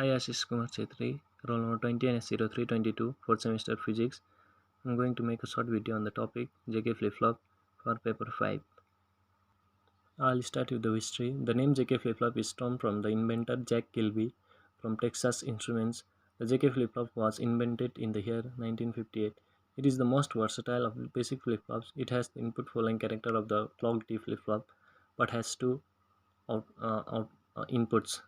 I, Ashish Kumar Chetri, roll number 20NS0322, 4th semester physics. I'm going to make a short video on the topic JK flip-flop for paper 5. I'll start with the history. The name JK flip-flop is stemmed from the inventor Jack Kilby from Texas Instruments. The JK flip-flop was invented in the year 1958. It is the most versatile of basic flip-flops. It has the input following character of the clock D flip-flop, but has two inputs.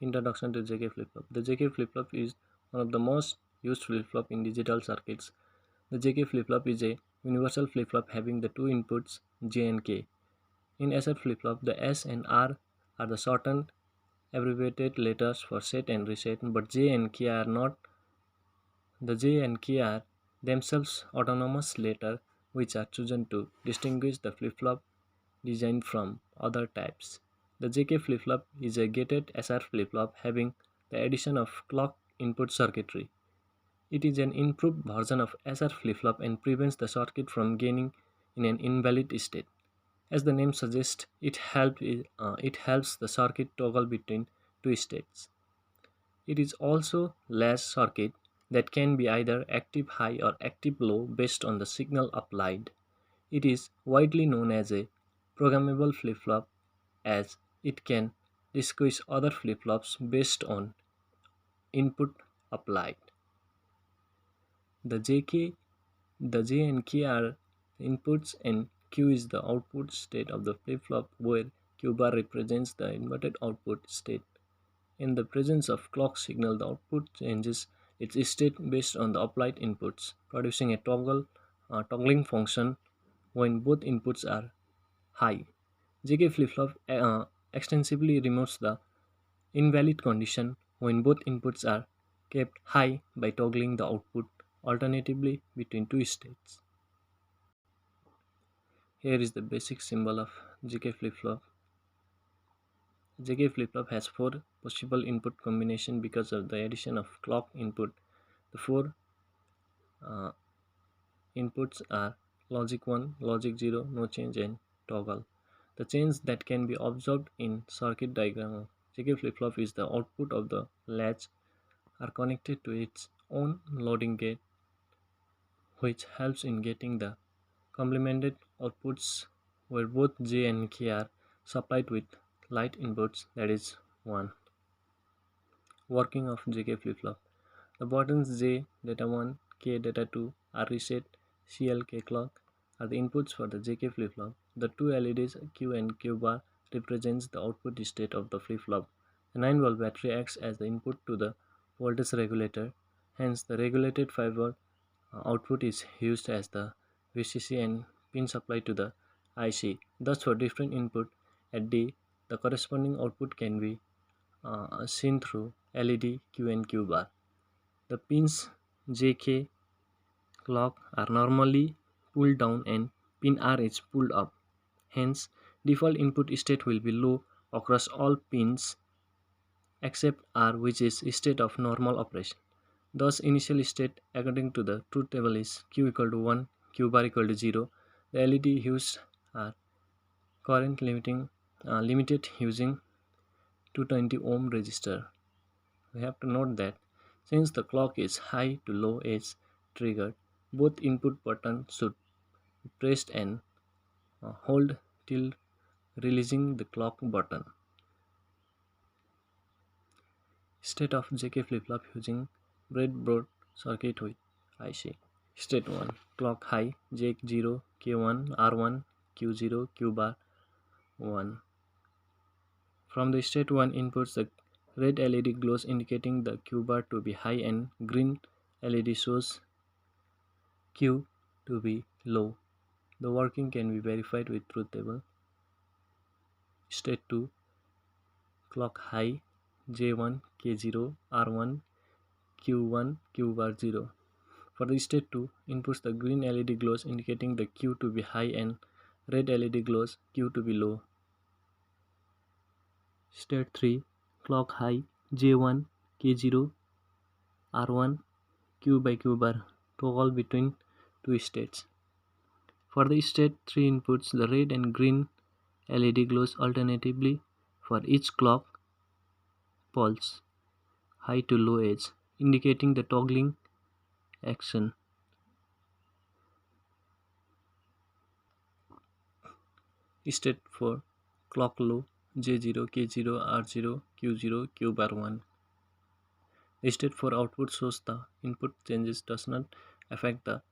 Introduction to JK flip-flop. The JK flip-flop is one of the most used flip-flop in digital circuits. The JK flip-flop is a universal flip-flop having the two inputs J and K. In SR flip-flop, the S and R are the shortened abbreviated letters for set and reset, but J and K are not. The J and K are themselves autonomous letters which are chosen to distinguish the flip-flop design from other types. The JK flip-flop is a gated SR flip-flop having the addition of clock input circuitry. It is an improved version of SR flip-flop and prevents the circuit from gaining in an invalid state. As the name suggests, it helps the circuit toggle between two states. It is also latch circuit that can be either active high or active low based on the signal applied. It is widely known as a programmable flip-flop as it can distinguish other flip-flops based on input applied. The J and K are the inputs and Q is the output state of the flip-flop where Q bar represents the inverted output state. In the presence of clock signal, the output changes its state based on the applied inputs, producing a toggling function when both inputs are high. JK flip-flop extensively removes the invalid condition when both inputs are kept high by toggling the output alternatively between two states. Here is the basic symbol of JK flip-flop. JK flip-flop has four possible input combination because of the addition of clock input. The four inputs are logic 1, logic 0, no change and toggle. The change that can be observed in circuit diagram of JK flip-flop is the output of the latch are connected to its own loading gate, which helps in getting the complemented outputs where both J and K are supplied with light inputs, that is 1. Working of JK flip-flop. The buttons J data 1, K data 2 are reset, CLK clock are the inputs for the JK flip-flop. The two LEDs Q and Q bar represents the output state of the flip-flop. The 9-volt battery acts as the input to the voltage regulator, hence the regulated 5-volt output is used as the VCC and pin supply to the IC. Thus, for different input at D, the corresponding output can be seen through LED Q and Q bar. The pins JK clock are normally pulled down and pin R is pulled up. Hence, default input state will be low across all pins except R, which is state of normal operation. Thus, initial state according to the truth table is Q equal to 1, Q bar equal to 0. The LED used are current limited using 220 ohm resistor. We have to note that since the clock is high to low edge triggered, both input buttons should be pressed and hold till releasing the clock button. State of JK flip-flop using breadboard circuit with IC. State 1. Clock high, J0, K1, R1, Q0, Q bar 1. From the state 1 inputs, the red LED glows indicating the Q bar to be high and green LED shows Q to be low. The working can be verified with truth table. State 2. Clock high, J1, K0, R1, Q1, Q bar 0. For the state 2, inputs the green LED glows indicating the Q to be high and red LED glows Q to be low. State 3, clock high, J1, K0, R1, Q by Q bar, toggle between two states. For the state 3 inputs, the red and green LED glows alternatively for each clock pulse, high to low edge, indicating the toggling action. State for clock low J0, K0, R0, Q0, Q bar 1. State for output shows the input changes does not affect the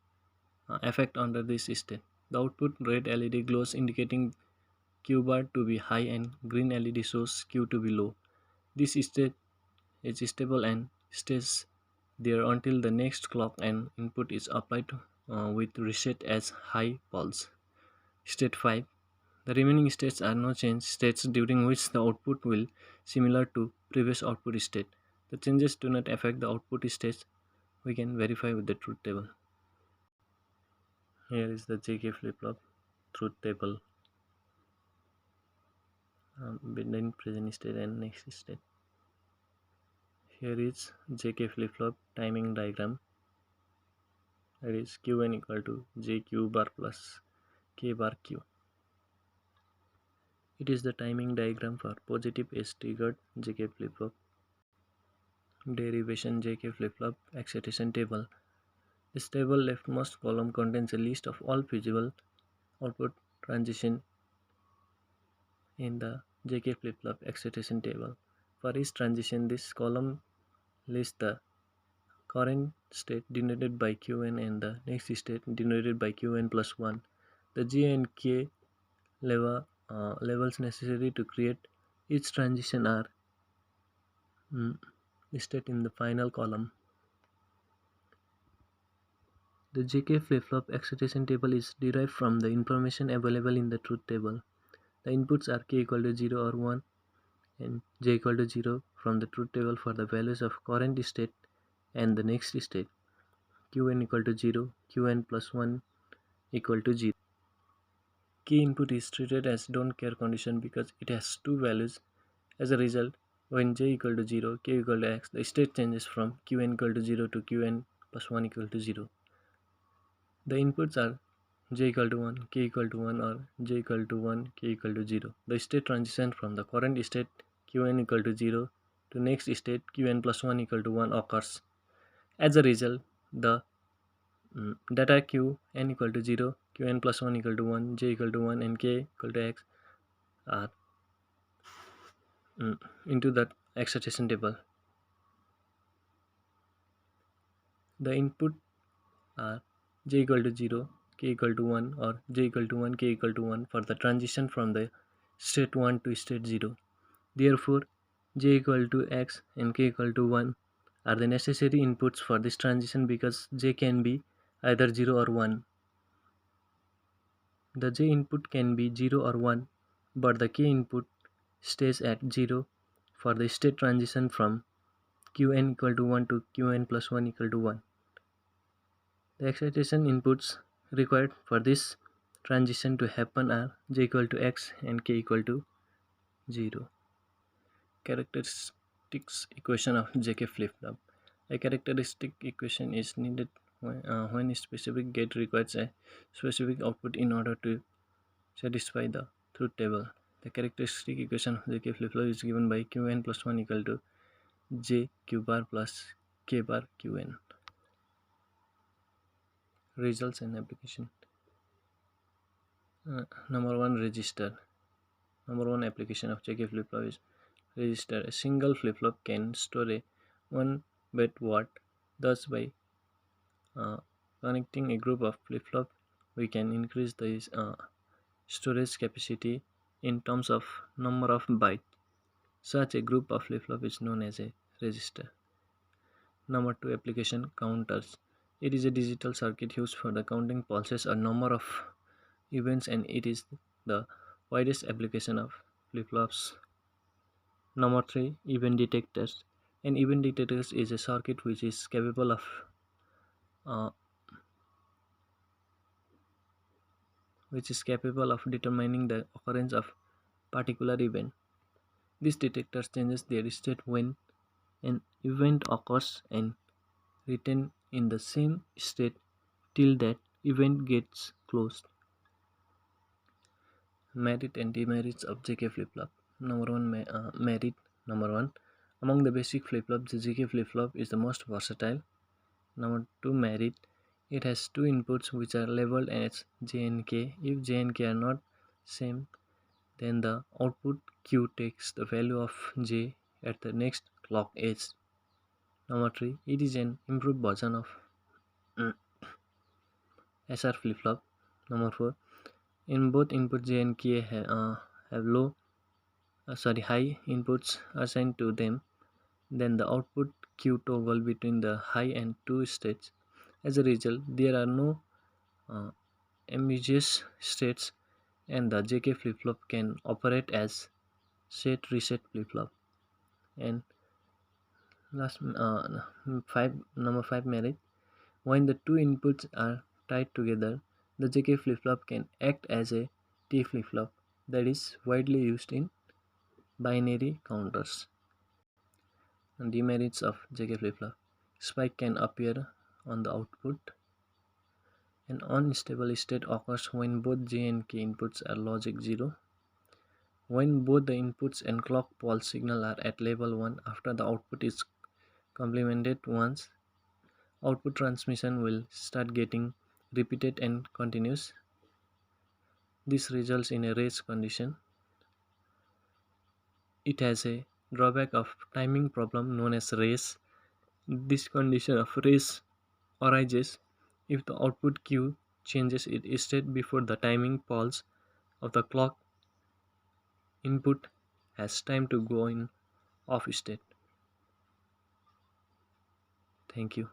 effect under this state. The output red LED glows indicating Q bar to be high and green LED shows Q to be low. This state is stable and stays there until the next clock and input is applied with reset as high pulse. State 5. The remaining states are no change states during which the output will similar to previous output state. The changes do not affect the output states. We can verify with the truth table. Here is the JK flip-flop truth table between present state and next state. Here is JK flip-flop timing diagram. That is Qn equal to JQ bar plus K bar Q. It is the timing diagram for positive S triggered JK flip-flop. Derivation JK flip-flop excitation table. This table leftmost column contains a list of all feasible output transition in the JK flip-flop excitation table. For each transition, this column lists the current state denoted by Qn and the next state denoted by Qn plus 1. The J and K levels necessary to create each transition are listed in the final column. The JK flip-flop excitation table is derived from the information available in the truth table. The inputs are K equal to 0 or 1 and J equal to 0 from the truth table for the values of current state and the next state. Qn equal to 0, Qn plus 1 equal to 0. Key input is treated as don't care condition because it has two values. As a result, when J equal to 0, K equal to X, the state changes from Qn equal to 0 to Qn plus 1 equal to 0. The inputs are J equal to 1, K equal to 1 or J equal to 1, K equal to 0. The state transition from the current state Qn equal to 0 to next state Qn plus 1 equal to 1 occurs. As a result, the data Qn equal to 0, Qn plus 1 equal to 1, J equal to 1 and K equal to X are into the excitation table. The input are J equal to 0, K equal to 1 or J equal to 1, K equal to 1 for the transition from the state 1 to state 0. Therefore, J equal to X and K equal to 1 are the necessary inputs for this transition because J can be either 0 or 1. The J input can be 0 or 1, but the K input stays at 0 for the state transition from Qn equal to 1 to Qn plus 1 equal to 1. The excitation inputs required for this transition to happen are J equal to X and K equal to 0. Characteristics equation of JK flip-flop. A characteristic equation is needed when a specific gate requires a specific output in order to satisfy the truth table. The characteristic equation of JK flip-flop is given by Qn plus 1 equal to J Q bar plus K bar Qn. Results and application. Number 1, register. Number 1 application of JK flip-flop is register. A single flip-flop can store a 1 bit word. Thus, by connecting a group of flip-flop, we can increase the storage capacity in terms of number of bytes. Such a group of flip-flop is known as a register. Number 2 application, counters. It is a digital circuit used for the counting pulses or number of events, and it is the widest application of flip-flops. Number 3, event detectors. An event detector is a circuit which is capable of determining the occurrence of particular event. This detector changes their state when an event occurs and retain in the same state till that event gets closed. Merit and demerits of JK flip-flop. Number 1 merit. Number 1, Among the basic flip-flops, the JK flip-flop is the most versatile. Number 2, merit. It has two inputs which are labeled as J and K. If J and K are not same, then the output Q takes the value of J at the next clock edge. Number 3, it is an improved version of SR flip-flop. Number 4, in both input J and K have high inputs assigned to them. Then the output Q toggle between the high and 2 states. As a result, there are no uh, ambiguous states, and the JK flip-flop can operate as set reset flip-flop. And number 5, merit. When the two inputs are tied together, the JK flip-flop can act as a T flip-flop that is widely used in binary counters. And demerits of JK flip-flop: spike can appear on the output. An unstable state occurs when both J and K inputs are logic 0. When both the inputs and clock pulse signal are at level 1 after the output is complemented once, output transmission will start getting repeated and continuous. This results in a race condition. It has a drawback of timing problem known as race. This condition of race arises if the output Q changes its state before the timing pulse of the clock input has time to go in off state. Thank you.